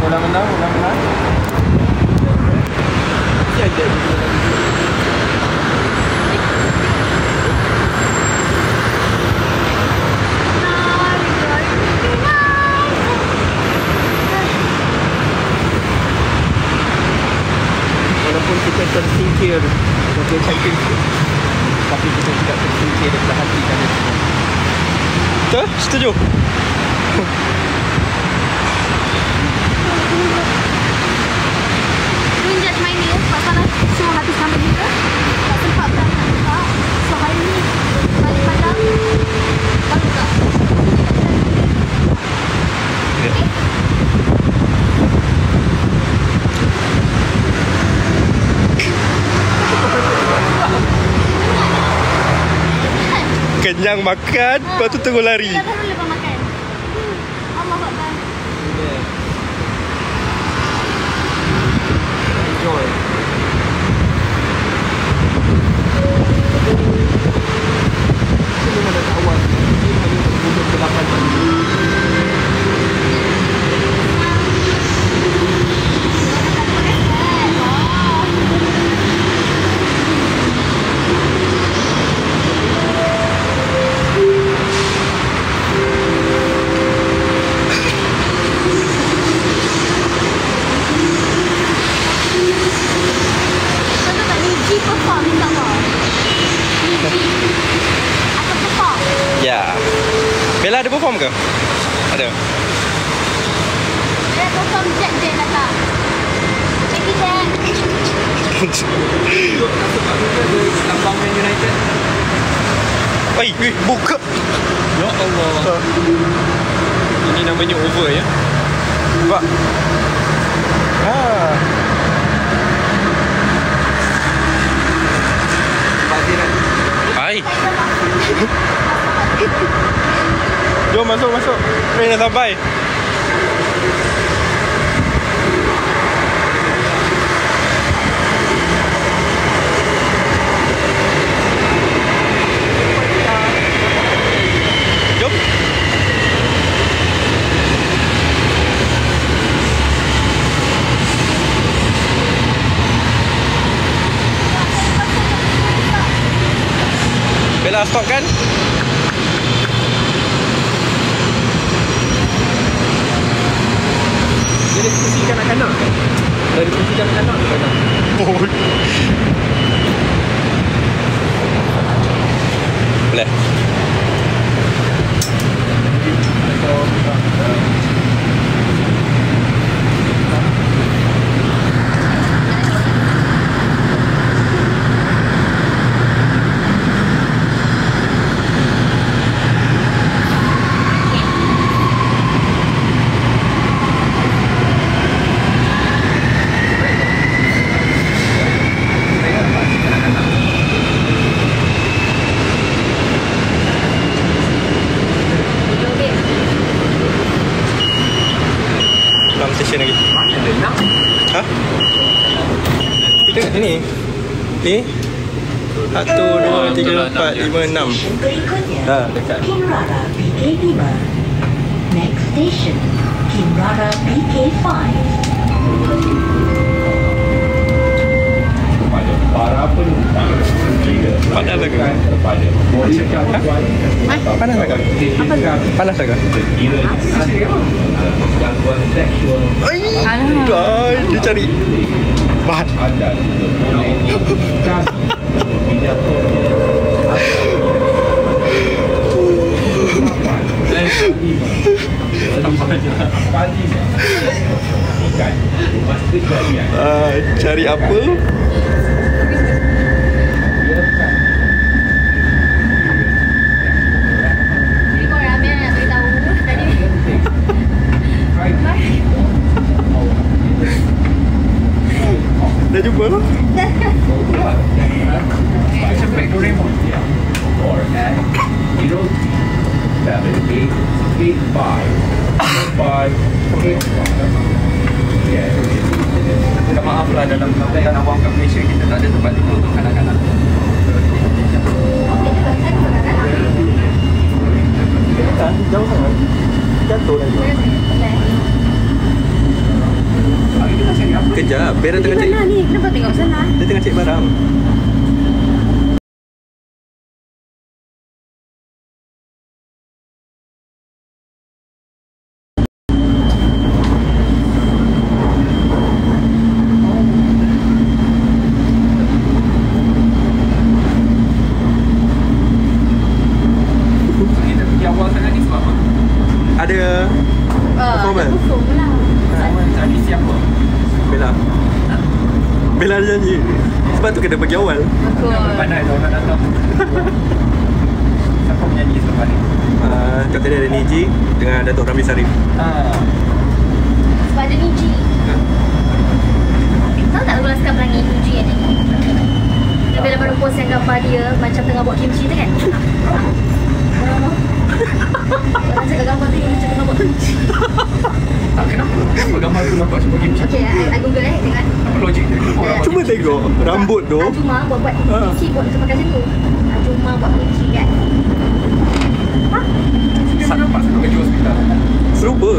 Ulang menang. Siapa? Walaupun kita tersingkir dari championship, tapi kita tidak tersingkir daripada hati kami semua. Betul? Setuju? Don't judge my nails. Pasal show habis sampai juga tak sempat berangkat buka. So hari ni balik padang baru buka. Kenyang makan, lepas tu tunggu lari. Kita baru lepas makan. Allah Akbar. Enjoy. Ini mana awal. Ini hanya untuk 8 jam. Ya. Bella ada perform ke? Ada. Dia perform Jack je datang. Jackie Chan. Lambang Man United. Buka. Ya Allah. Ini namanya over ya. Nampak? Badiran. Hai. Jom masuk. Train dah sampai. Jom. Bella stop kan? Jadi kursi kanak-kanak kan? Dari kursi kanak-kanak ke kanak? Boleh. Station lagi. Hah? Kita kat sini. Ni 1, 2, 3, 4, 5, 6. Dah dekat. Kinrara BK5. Next station, Kinrara BK5. Para penumpang Panas tak ke? Panas tak ke? Panas tak ke? Gangguan seksual Dia cari bahan. anda Cari apa? Jadi kau ramai nak beritahu tadi. Dah jumpa lah. Macam Black Doraemon. or at 07885 Minta maaf lah dalam keadaan awam kat Malaysia kita tak ada tempat tidur untuk kanak-kanak. jatuh lagi. Hari ni macam apa? Kejap, Bera tengah cek. Mana ni? Kenapa tengok sana? Dia tengah cek barang. Kita pergi awal sangat ni sebab apa? Ada performance. Perform lah. Tadi siapa? Bella. Bella ada janji. Sebab tu kena pergi awal. Betul. Pandai dah orang datang. Siapa menyanyi selepas ni? Kat tadi ada Niji dengan Datuk Ramli Sarif. Sebab ada Niji. Tahu tak lagu Laskar Pelangi Niji kan ni? Dia bila baru post yang gambar dia macam tengah buat kimchi tu kan? Orang cakap gambar tu yang macam tengah buat kimchi. Tak, kenapa? Kenapa gambar tu nampak sebagai kimchi? Okay, I google tengok. Apa logik dia? Orang Cuma tengok rambut tu. Ajuma buat kimchi buat macam pakai macam tu. Ajuma buat kimchi kan? Saya nampak saya kerja hospital. Serupa.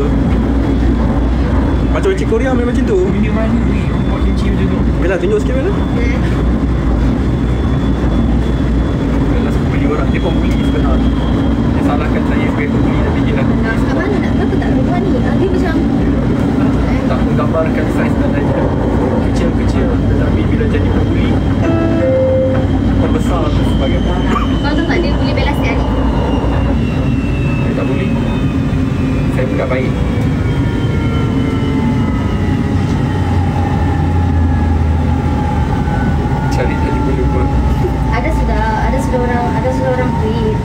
Macam Cik Korea memang macam tu. Ini mana ni? Orang buat kimchi macam tu. Bella tunjuk sikit Bella. Kalau saya beli orang, dia pembuli sebenarnya. Dia salahkan saya sebagai pembuli tapi dia dah Nah, sekarang mana nak kenapa tak perempuan ni? Dia macam tak menggambarkan saiz badannya kecil-kecil, tetapi bila jadi pembuli membesar sebagai pembuli. kau tahu tak dia boleh Bella setiap hari? Saya tak boleh. Saya budak baik. Cari tadi boleh buat. Ada sudah orang tweet.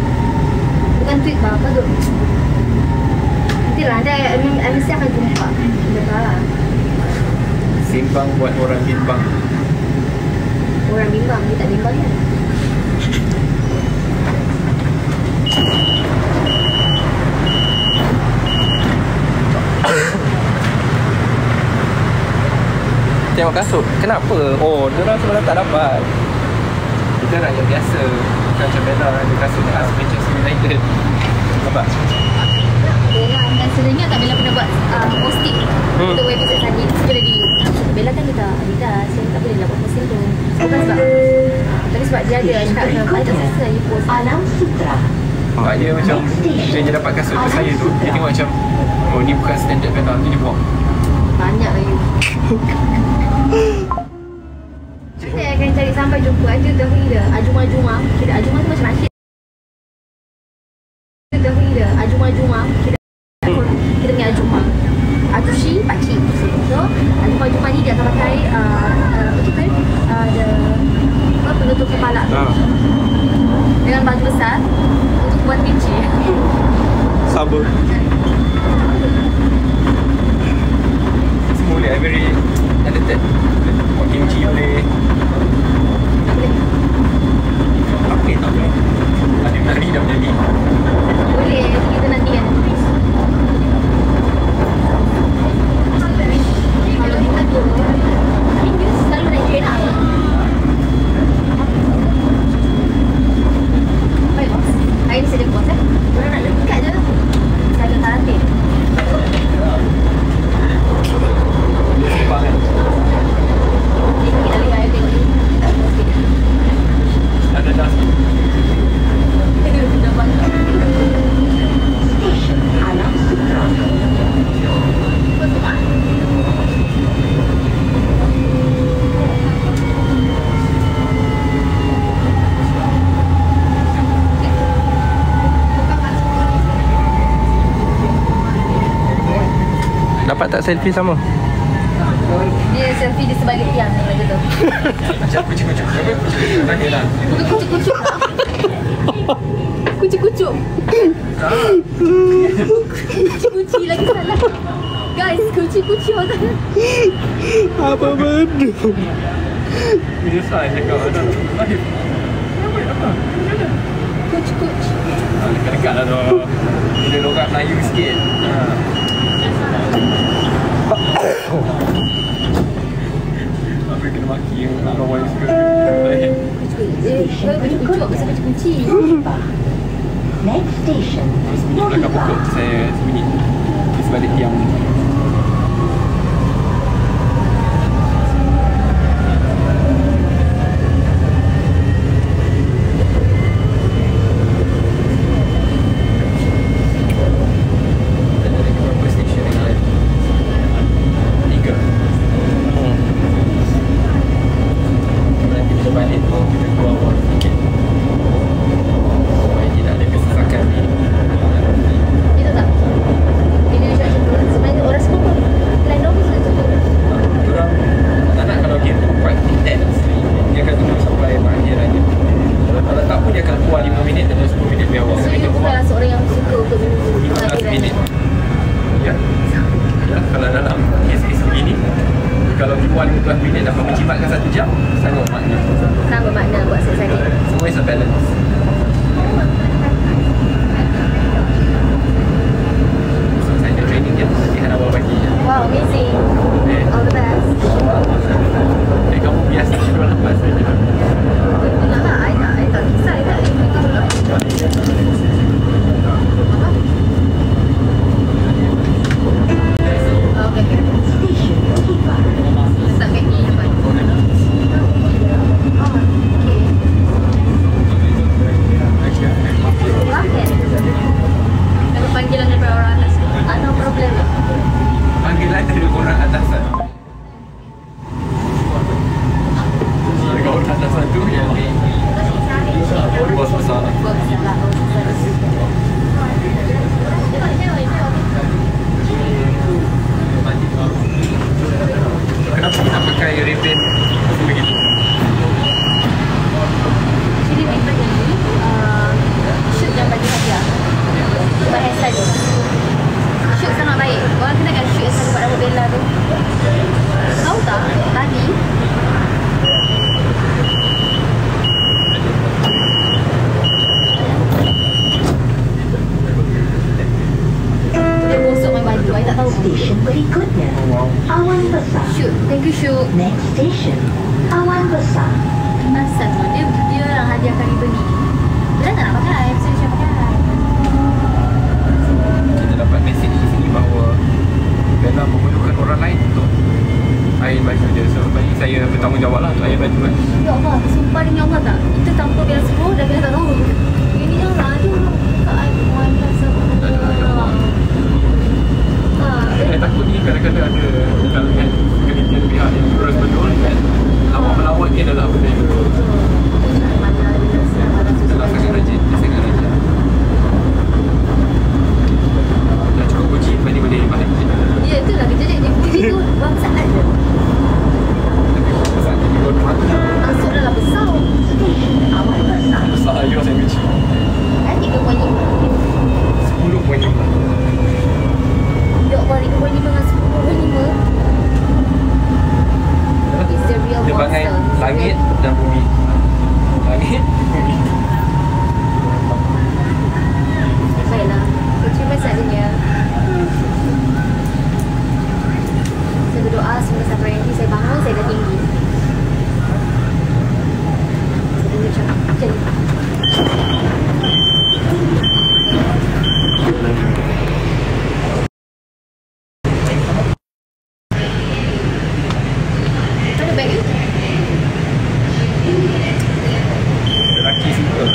Bukan tweet bah, apa tu? Nantilah ada I mesti akan jumpa. Betul lah. Simbang buat orang bimbang. Orang bimbang, dia tak bimbang kan? Tengok kasut. Kenapa? Oh, diorang sebenarnya tak dapat. Kita rakyat biasa. Bukan macam Bella ada kasut khas Manchester United. Nampak? Bella dan sebenarnya tak Bella pernah buat posting untuk website tadi. Sudah di Bella kan kita Adidas, saya tak boleh lah buat posting tu. Bukan sebab tapi sebab dia ada cakap I tak selesai you post. Alam Sutra. Sebab dia macam bila dia dapat kasut tu saya tu, dia tengok macam oh ni bukan standard Bella, ni dia buang. Banyak lah you. Saya akan cari sampai jumpa aja Tahila. Ajuma-juma. Kira Ajuma tu macam akhir. Tahila. Ajuma-juma. Kita punya Ajuma. Ajushi, pakcik. So, Ajuma-juma ni dia akan pakai penutup kepala tu. Dengan baju besar untuk buat kimchi. Sabar. Semua boleh, I very talented. Buat kimchi boleh. Tak boleh. Apa yang tak boleh? Ada menari dah menjadi. Boleh. Kita nanti kan. Kalau kita tu, dia selalu naik kereta. Baik bos. Hari ni saya ada bos Orang nak dekat je. Saya ada karantin. Sebab kan? Sikit lagi saya tengok ni. Ada dah. Dah banyak. Station Alam Sutra. Dapat tak selfie sama? Dia selfie di sebalik tiang ni macam tu. Macam kucuk-kucuk. Apa kucuk-kucuk? Tanya lah. Bukan kucuk-kucuk lah. Kucuk-kucuk. Kuci-kuci lagi salah. Guys, kuci-kuci orang. Apa benda? Dia salah cakap dah. Lahir. Apa? Kuc-kuc. Dekat-dekat lah tu. Dia lorak Melayu sikit. Apa kena maki yang orang Melayu suka. Kucuk-kucuk pasal kucuk-kuci. Next station. Sembunyi belakang pokok saya sembunyi. sebalik tiang. Itu tak? Bila dia cakap tu, sebenarnya orang semua pun plan nombor saja tu. Orang tak nak kalau game tu quite intense, dia akan tunggu sampai akhir aja. Kalau tak pun dia akan keluar 5 minit dan 10 minit biar awak So, dia bukanlah seorang yang suka untuk menunggu 15 minit. Ya. Ya, kalau dalam kes-kes begini, kalau keluar 15 minit dapat menjimatkan 1 jam, sangat makna. Sama makna buat saya sakit. Semua is a balance. So, saya ada training dia latihan awal pagi. Wow, amazing. All the best. Kamu biasa tidur lambat saja. Itulah lah, I tak kisah, I tak tidur lah. Okay. Letak beg ni depan. Okay. Kalau panggilan daripada orang atas, tak ada problem lah. Panggilan dari orang atasan. Dari orang atasan tu yang bos besar. Kenapa kita pakai ribbon begitu? Jadi ribbon ni shoot yang bagi hadiah. Buat hairstyle tu. Shoot sangat baik. Orang kena kan shoot yang selalu buat rambut Bella tu. Tahu tak? Tadi dia gosok my baju. I tak tahu. Station berikutnya, Awan Besar. Shoot. Thank you shoot. Next station, Awan Besar. Asal tu dia orang hadiahkan ribbon ni. Dia tak nak pakai. Saya macam pakai. Kita dapat mesej di sini bahawa Bella memerlukan orang lain untuk air baju dia. So bagi saya bertanggungjawab lah untuk air baju kan. Ya Allah, sumpah demi Allah tak. Itu tanpa Bella sebut dah Bella tak tahu. Ini yang ada kat Awan Besar. Saya takut ni kadang-kadang ada kalangan kelindian pihak yang terus betul kan. Awak melawat dia adalah benda yang betul. Dia tak sangat rajin. Dia sangat rajin. Dah cukup puji, mana boleh balik je. Ya itulah kerja dia. Dia tu bangsaan je. Pasal dia dua mata. Masuk dalam besar. Awan Besar. Besar lagi orang sandwich. 3.5. 10.5. Ya Allah, 3.5 dengan 10.5. It's the real Dia bangai monster. langit dan bumi. Langit, bumi. Baiklah. Terima kasih. Saya berdoa semoga sampai nanti saya bangun, saya dah tinggi. Saya macam macam ni. Mana beg ni? Lelaki suka.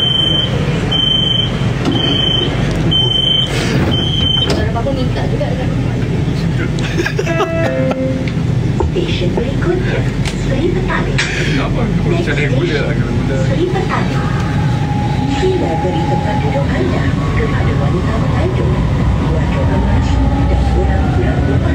Kalau apa minta juga dekat rumah. Station berikutnya, Seri Petani. Apa? Next Macam ada gula lah kalau gula. Seri Petani. Sila beri tempat duduk anda kepada wanita bertajuk Keluarga Emas dan Orang-Orang